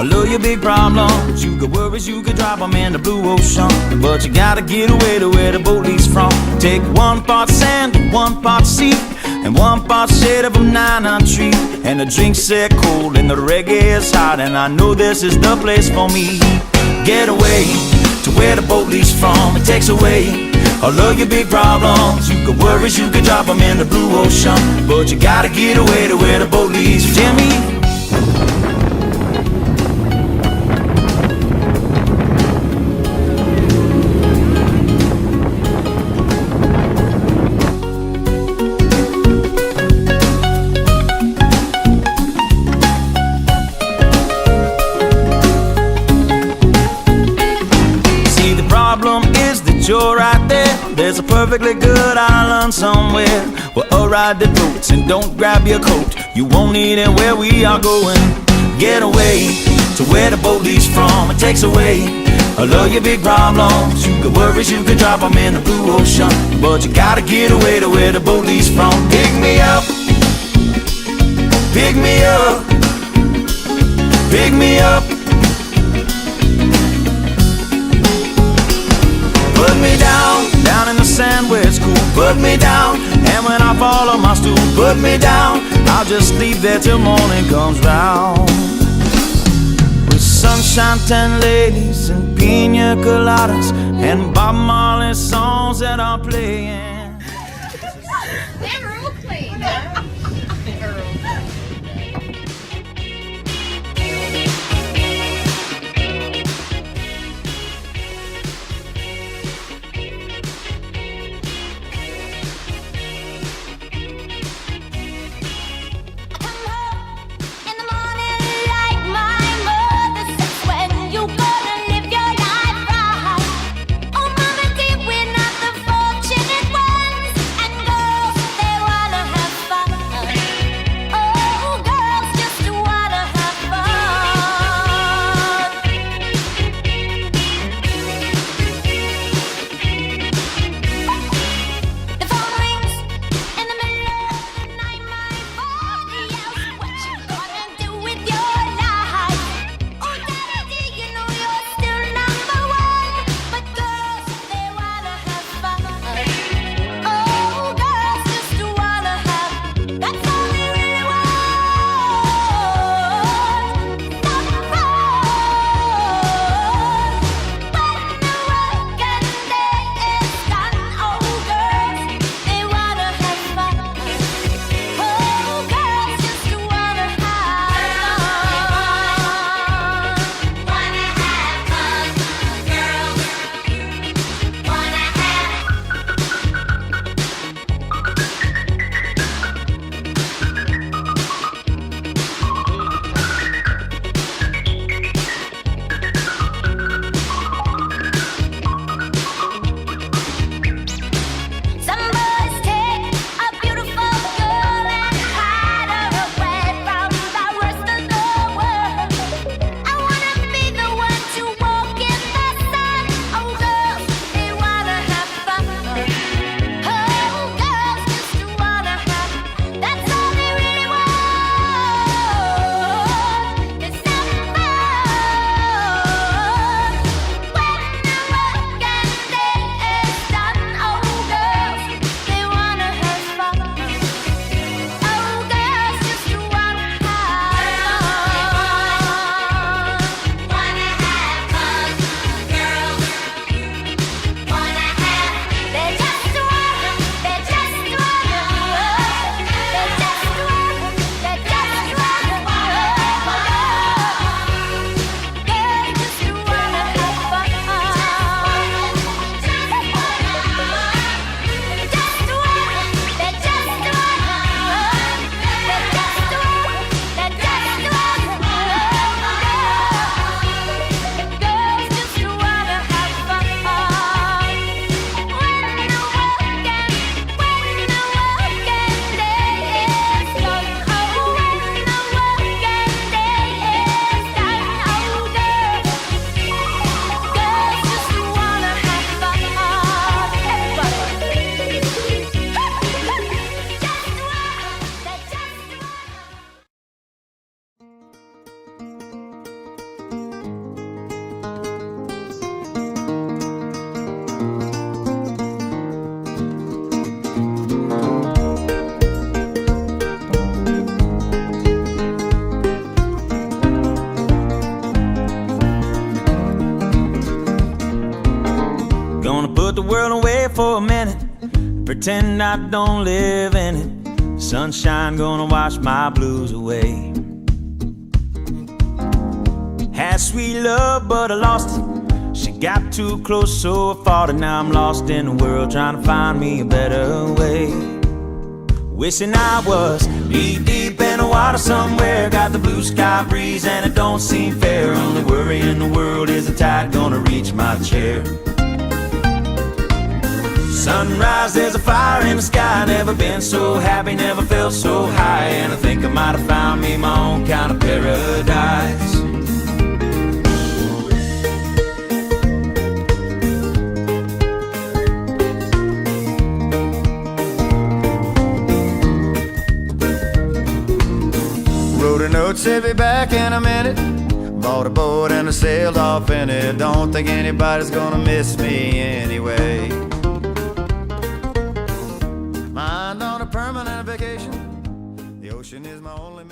All of your big problems, you got worries, you could drop them in the blue ocean. But you gotta get away to where the boat leaves from. Take 1 part sand, 1 part sea, and 1 part shade of a 9 tree. And the drinks set cold and the reggae is hot, and I know this is the place for me. Get away to where the boat leaves from. It takes away all of your big problems. You got worries, you could drop them in the blue ocean. But you gotta get away to where the boat leads. Jimmy. See, the problem is that you're right there. There's a perfectly good island somewhere where I'll ride the boats and don't grab your coat. You won't need it where we are going. Get away to where the boat leaves from. It takes away all of your big problems. You got worries, you could drop them in the blue ocean. But you gotta get away to where the boat leaves from. Pick me up, pick me up, pick me up. Put me down, down in the sand where it's cool. Put me down, and when I fall on my stool, put me down. I'll just sleep there till morning comes round. With sunshine, 10 ladies, and pina coladas, and Bob Marley songs that are playing. They're real clean. In the morning, like my mother says, when you gonna live your life right? Oh, mama, dear, we're not the fortunate ones, and girls, they Gonna put the world away for a minute, pretend I don't live in it. Sunshine gonna wash my blues away. Had sweet love, but I lost it. She got too close, so I fought it. Now I'm lost in the world, trying to find me a better way. Wishing I was knee-deep in the water somewhere. Got the blue sky breeze and it don't seem fair. Only worry in the world is the tide gonna reach my chair. Sunrise, there's a fire in the sky. Never been so happy, never felt so high. And I think I might have found me my own kind of paradise. Wrote a note, said be back in a minute. Bought a boat and I sailed off in it. Don't think anybody's gonna miss me anyway. Mind on a permanent vacation. The ocean is my only